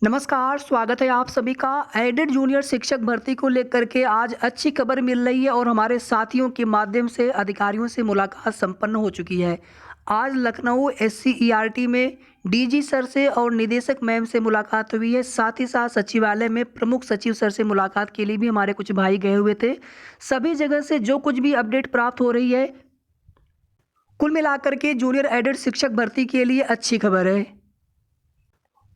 नमस्कार, स्वागत है आप सभी का। एडेड जूनियर शिक्षक भर्ती को लेकर के आज अच्छी खबर मिल रही है और हमारे साथियों के माध्यम से अधिकारियों से मुलाकात संपन्न हो चुकी है। आज लखनऊ एससीईआरटी में डीजी सर से और निदेशक मैम से मुलाकात हुई है। साथ ही साथ सचिवालय में प्रमुख सचिव सर से मुलाकात के लिए भी हमारे कुछ भाई गए हुए थे। सभी जगह से जो कुछ भी अपडेट प्राप्त हो रही है, कुल मिलाकर के जूनियर एडेड शिक्षक भर्ती के लिए अच्छी खबर है।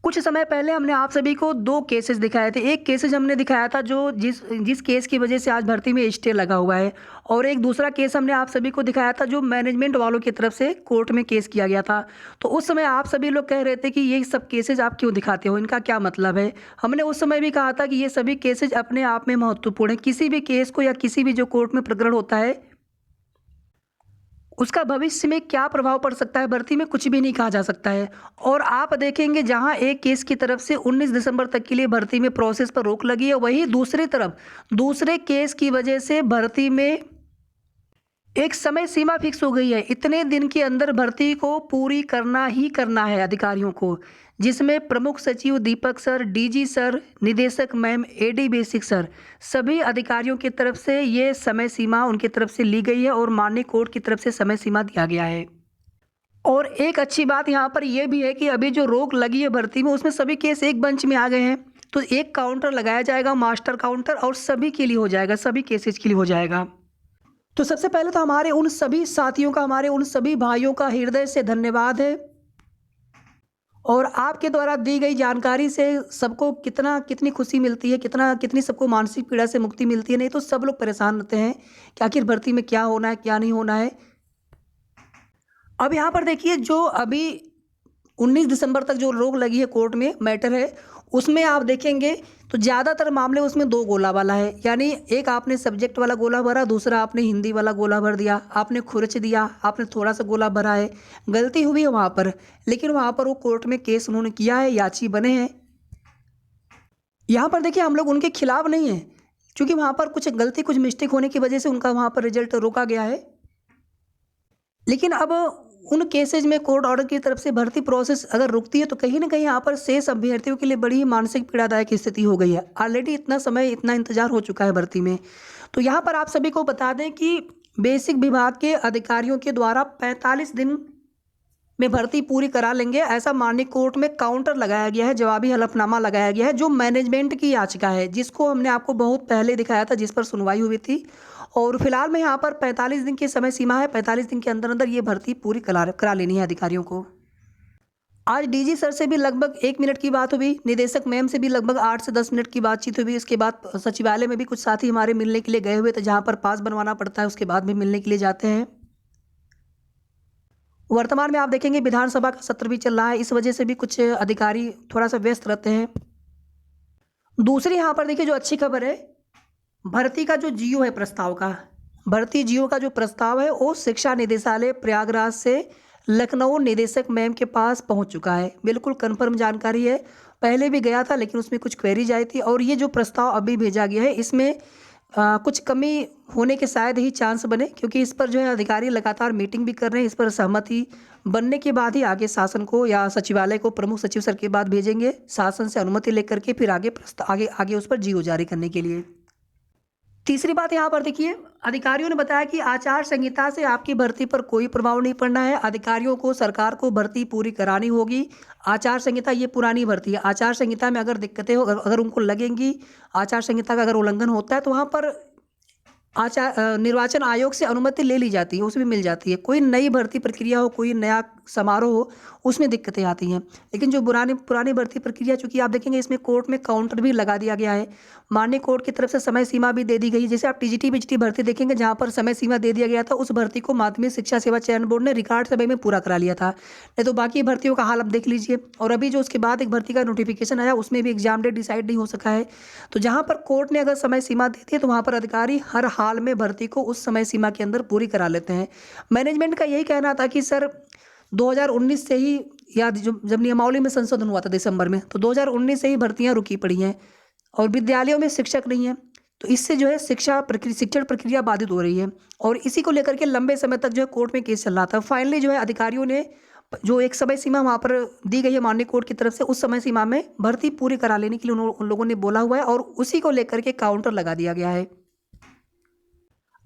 कुछ समय पहले हमने आप सभी को 2 केसेस दिखाए थे। एक केसेस हमने दिखाया था जो जिस जिस केस की वजह से आज भर्ती में स्टे लगा हुआ है, और एक दूसरा केस हमने आप सभी को दिखाया था जो मैनेजमेंट वालों की तरफ से कोर्ट में केस किया गया था। तो उस समय आप सभी लोग कह रहे थे कि ये सब केसेस आप क्यों दिखाते हो, इनका क्या मतलब है। हमने उस समय भी कहा था कि ये सभी केसेज अपने आप में महत्वपूर्ण है। किसी भी केस को या किसी भी जो कोर्ट में प्रकरण होता है, उसका भविष्य में क्या प्रभाव पड़ सकता है भर्ती में, कुछ भी नहीं कहा जा सकता है। और आप देखेंगे जहां एक केस की तरफ से 19 दिसंबर तक के लिए भर्ती में प्रोसेस पर रोक लगी है, वहीं दूसरी तरफ दूसरे केस की वजह से भर्ती में एक समय सीमा फिक्स हो गई है। इतने दिन के अंदर भर्ती को पूरी करना ही करना है अधिकारियों को, जिसमें प्रमुख सचिव दीपक सर, डीजी सर, निदेशक मैम, एडी बेसिक सर, सभी अधिकारियों की तरफ से ये समय सीमा उनकी तरफ से ली गई है और माननीय कोर्ट की तरफ से समय सीमा दिया गया है। और एक अच्छी बात यहाँ पर यह भी है कि अभी जो रोक लगी है भर्ती में, उसमें सभी केस एक बेंच में आ गए हैं। तो एक काउंटर लगाया जाएगा, मास्टर काउंटर, और सभी के लिए हो जाएगा, सभी केसेज के लिए हो जाएगा। तो सबसे पहले तो हमारे उन सभी साथियों का, हमारे उन सभी भाइयों का हृदय से धन्यवाद है। और आपके द्वारा दी गई जानकारी से सबको कितनी खुशी मिलती है, कितनी सबको मानसिक पीड़ा से मुक्ति मिलती है। नहीं तो सब लोग परेशान रहते हैं कि आखिर भर्ती में क्या होना है, क्या नहीं होना है। अब यहाँ पर देखिए, जो अभी 19 दिसंबर तक जो रोक लगी है कोर्ट में मैटर है, उसमें आप देखेंगे तो ज़्यादातर मामले उसमें 2 गोला वाला है। यानी एक आपने सब्जेक्ट वाला गोला भरा, दूसरा आपने हिंदी वाला गोला भर दिया, आपने खुरच दिया, आपने थोड़ा सा गोला भरा है। गलती हुई है वहाँ पर, लेकिन वहाँ पर वो कोर्ट में केस उन्होंने किया है, याची बने हैं। यहाँ पर देखिए, हम लोग उनके खिलाफ नहीं हैं, क्योंकि वहाँ पर कुछ गलती, कुछ मिस्टेक होने की वजह से उनका वहाँ पर रिजल्ट रोका गया है। लेकिन अब उन केसेज में कोर्ट ऑर्डर की तरफ से भर्ती प्रोसेस अगर रुकती है, तो कहीं ना कहीं यहाँ पर शेष अभ्यर्थियों के लिए बड़ी ही मानसिक पीड़ादायक स्थिति हो गई है। ऑलरेडी इतना समय, इतना इंतजार हो चुका है भर्ती में। तो यहाँ पर आप सभी को बता दें कि बेसिक विभाग के अधिकारियों के द्वारा 45 दिन में भर्ती पूरी करा लेंगे, ऐसा माननीय कोर्ट में काउंटर लगाया गया है, जवाबी हलफनामा लगाया गया है, जो मैनेजमेंट की याचिका है, जिसको हमने आपको बहुत पहले दिखाया था, जिस पर सुनवाई हुई थी। और फिलहाल में यहाँ पर 45 दिन की समय सीमा है। 45 दिन के अंदर अंदर ये भर्ती पूरी करा लेनी है अधिकारियों को। आज डीजी सर से भी लगभग 1 मिनट की बात हुई, निदेशक मैम से भी लगभग 8 से 10 मिनट की बातचीत हुई। इसके बाद सचिवालय में भी कुछ साथी हमारे मिलने के लिए गए हुए थे, जहाँ पर पास बनवाना पड़ता है, उसके बाद भी मिलने के लिए जाते हैं। वर्तमान में आप देखेंगे विधानसभा का सत्र भी चल रहा है, इस वजह से भी कुछ अधिकारी थोड़ा सा व्यस्त रहते हैं। दूसरी यहाँ पर देखिए जो अच्छी खबर है, भर्ती का जो जीओ है प्रस्ताव का, भर्ती जीओ का जो प्रस्ताव है वो शिक्षा निदेशालय प्रयागराज से लखनऊ निदेशक मैम के पास पहुंच चुका है। बिल्कुल कंफर्म जानकारी है, पहले भी गया था लेकिन उसमें कुछ क्वेरीज आई थी, और ये जो प्रस्ताव अभी भेजा गया है, इसमें कुछ कमी होने के शायद ही चांस बने, क्योंकि इस पर जो है अधिकारी लगातार मीटिंग भी कर रहे हैं। इस पर सहमति बनने के बाद ही आगे शासन को या सचिवालय को प्रमुख सचिव सर के बाद भेजेंगे, शासन से अनुमति लेकर के फिर आगे आगे उस पर जीओ जारी करने के लिए। तीसरी बात यहाँ पर देखिए, अधिकारियों ने बताया कि आचार संहिता से आपकी भर्ती पर कोई प्रभाव नहीं पड़ना है। अधिकारियों को, सरकार को भर्ती पूरी करानी होगी। आचार संहिता ये पुरानी भर्ती है, आचार संहिता में अगर दिक्कतें हो, अगर उनको लगेंगी, आचार संहिता का अगर उल्लंघन होता है, तो वहाँ पर निर्वाचन आयोग से अनुमति ले ली जाती है, उसमें मिल जाती है। कोई नई भर्ती प्रक्रिया हो, कोई नया समारोह हो, उसमें दिक्कतें आती हैं। लेकिन जो पुरानी भर्ती प्रक्रिया, चूंकि आप देखेंगे इसमें कोर्ट में काउंटर भी लगा दिया गया है, माननीय कोर्ट की तरफ से समय सीमा भी दे दी गई। जैसे आप टीजीटी बीजीटी भर्ती देखेंगे, जहाँ पर समय सीमा दे दिया गया था, उस भर्ती को माध्यमिक शिक्षा सेवा चयन बोर्ड ने रिकॉर्ड समय में पूरा करा लिया था। नहीं तो बाकी भर्तियों का हाल आप देख लीजिए। और अभी जो उसके बाद एक भर्ती का नोटिफिकेशन आया, उसमें भी एग्जाम डेट डिसाइड नहीं हो सका है। तो जहाँ पर कोर्ट ने अगर समय सीमा दी थी, तो वहाँ पर अधिकारी हर हाल में भर्ती को उस समय सीमा के अंदर पूरी करा लेते हैं। मैनेजमेंट का यही कहना था कि सर 2019 से ही, या जब नियमावली में संशोधन हुआ था दिसंबर में, तो 2019 से ही भर्तियां रुकी पड़ी हैं और विद्यालयों में शिक्षक नहीं है, तो इससे जो है शिक्षण प्रक्रिया बाधित हो रही है। और इसी को लेकर के लंबे समय तक जो है कोर्ट में केस चल रहा था। फाइनली जो है अधिकारियों ने जो एक समय सीमा वहाँ पर दी गई है माननीय कोर्ट की तरफ से, उस समय सीमा में भर्ती पूरी करा लेने के लिए उन लोगों ने बोला हुआ है और उसी को लेकर के काउंटर लगा दिया गया है।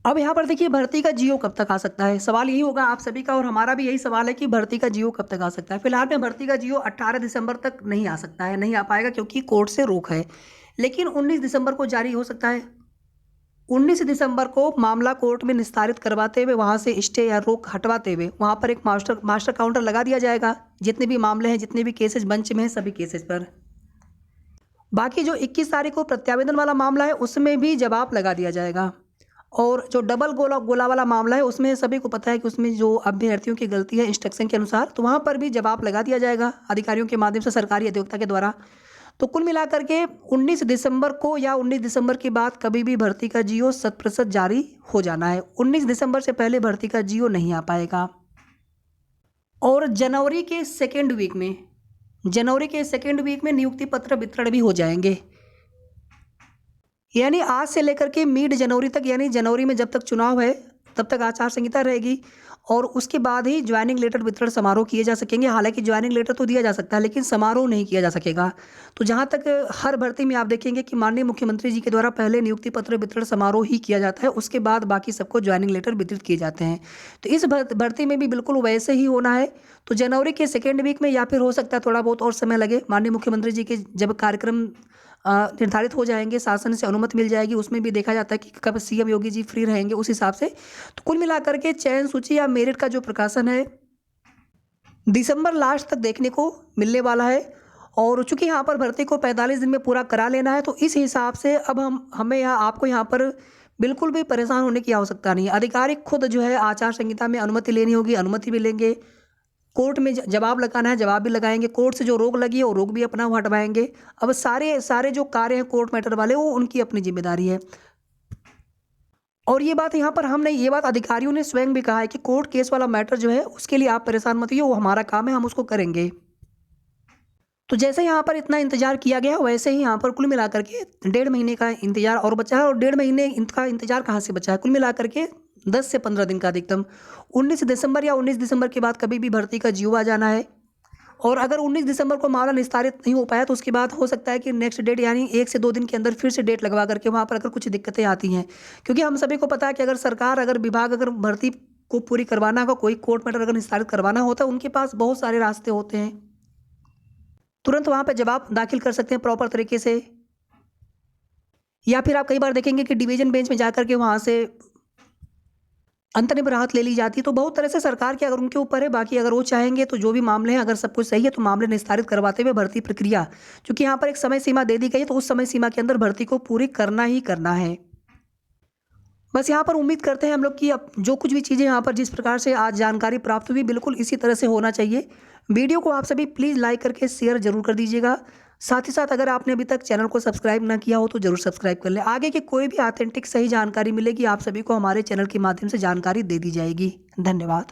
अब यहाँ पर देखिए भर्ती का जीओ कब तक आ सकता है? सवाल यही होगा आप सभी का और हमारा भी यही सवाल है कि भर्ती का जीओ कब तक आ सकता है? फिलहाल में भर्ती का जीओ 18 दिसंबर तक नहीं आ सकता है, नहीं आ पाएगा क्योंकि कोर्ट से रोक है। लेकिन 19 दिसंबर को जारी हो सकता है। 19 दिसंबर को मामला कोर्ट में निस्तारित करवाते हुए वहाँ से स्टे या रोक हटवाते हुए वहाँ पर एक मास्टर काउंटर लगा दिया जाएगा। जितने भी मामले हैं, जितने भी केसेज मंच में हैं, सभी केसेज पर। बाकी जो 21 तारीख को प्रत्यावेदन वाला मामला है उसमें भी जवाब लगा दिया जाएगा। और जो डबल गोला वाला मामला है उसमें सभी को पता है कि उसमें जो अभ्यर्थियों की गलती है इंस्ट्रक्शन के अनुसार, तो वहाँ पर भी जवाब लगा दिया जाएगा अधिकारियों के माध्यम से, सरकारी अधिवक्ता के द्वारा। तो कुल मिलाकर के 19 दिसंबर को या 19 दिसंबर के बाद कभी भी भर्ती का जीओ 100% जारी हो जाना है। 19 दिसंबर से पहले भर्ती का जीओ नहीं आ पाएगा। और जनवरी के सेकेंड वीक में नियुक्ति पत्र वितरण भी हो जाएंगे। यानी आज से लेकर के मिड जनवरी तक, यानी जनवरी में जब तक चुनाव है तब तक आचार संहिता रहेगी और उसके बाद ही ज्वाइनिंग लेटर वितरण समारोह किए जा सकेंगे। हालांकि ज्वाइनिंग लेटर तो दिया जा सकता है लेकिन समारोह नहीं किया जा सकेगा। तो जहां तक हर भर्ती में आप देखेंगे कि माननीय मुख्यमंत्री जी के द्वारा पहले नियुक्ति पत्र वितरण समारोह ही किया जाता है, उसके बाद बाकी सबको ज्वाइनिंग लेटर वितरित किए जाते हैं। तो इस भर्ती में भी बिल्कुल वैसे ही होना है। तो जनवरी के सेकेंड वीक में या फिर हो सकता है थोड़ा बहुत और समय लगे, माननीय मुख्यमंत्री जी के जब कार्यक्रम निर्धारित हो जाएंगे, शासन से अनुमति मिल जाएगी, उसमें भी देखा जाता है कि कब सीएम योगी जी फ्री रहेंगे उस हिसाब से। तो कुल मिलाकर के चयन सूची या मेरिट का जो प्रकाशन है दिसंबर लास्ट तक देखने को मिलने वाला है। और चूंकि यहाँ पर भर्ती को 45 दिन में पूरा करा लेना है तो इस हिसाब से अब हमें आपको यहाँ पर बिल्कुल भी परेशान होने की आवश्यकता नहीं है। अधिकारी खुद जो है आचार संहिता में अनुमति लेनी होगी, अनुमति भी लेंगे। कोर्ट में जवाब लगाना है, जवाब भी लगाएंगे। कोर्ट से जो रोक लगी है वो रोक भी अपना हटवाएंगे। अब सारे जो कार्य हैं कोर्ट मैटर वाले, वो उनकी अपनी जिम्मेदारी है। और ये बात यहाँ पर हम नहीं, ये बात अधिकारियों ने स्वयं भी कहा है कि कोर्ट केस वाला मैटर जो है उसके लिए आप परेशान मत होइए, वो हमारा काम है, हम उसको करेंगे। तो जैसे यहाँ पर इतना इंतजार किया गया वैसे ही यहाँ पर कुल मिलाकर के 1.5 महीने का इंतजार और बचा है। और 1.5 महीने का इंतजार कहाँ से बचा है? कुल मिलाकर के 10 से 15 दिन का अधिकतम। 19 दिसंबर या 19 दिसंबर के बाद कभी भी भर्ती का जीओ आ जाना है। और अगर 19 दिसंबर को मामला निस्तारित नहीं हो पाया तो उसके बाद हो सकता है कि नेक्स्ट डेट यानी 1 से 2 दिन के अंदर फिर से डेट लगवा करके वहाँ पर अगर कुछ दिक्कतें आती हैं, क्योंकि हम सभी को पता है कि अगर सरकार, अगर विभाग अगर भर्ती को पूरी करवाना होगा, कोई कोर्ट मैटर अगर निस्तारित करवाना होता है, उनके पास बहुत सारे रास्ते होते हैं। तुरंत वहाँ पर जवाब दाखिल कर सकते हैं प्रॉपर तरीके से, या फिर आप कई बार देखेंगे कि डिवीजन बेंच में जाकर के वहाँ से अंतरिम राहत ले ली जाती है। तो बहुत तरह से सरकार के अगर उनके ऊपर है। बाकी अगर वो चाहेंगे तो जो भी मामले हैं, अगर सब कुछ सही है तो मामले निस्तारित करवाते हुए भर्ती प्रक्रिया, क्योंकि यहाँ पर एक समय सीमा दे दी गई है तो उस समय सीमा के अंदर भर्ती को पूरी करना ही करना है। बस यहाँ पर उम्मीद करते हैं हम लोग कि अब जो कुछ भी चीज़ें यहाँ पर जिस प्रकार से आज जानकारी प्राप्त हुई, बिल्कुल इसी तरह से होना चाहिए। वीडियो को आप सभी प्लीज़ लाइक करके शेयर जरूर कर दीजिएगा। साथ ही साथ अगर आपने अभी तक चैनल को सब्सक्राइब ना किया हो तो जरूर सब्सक्राइब कर लें। आगे की कोई भी ऑथेंटिक सही जानकारी मिलेगी आप सभी को हमारे चैनल के माध्यम से जानकारी दे दी जाएगी। धन्यवाद।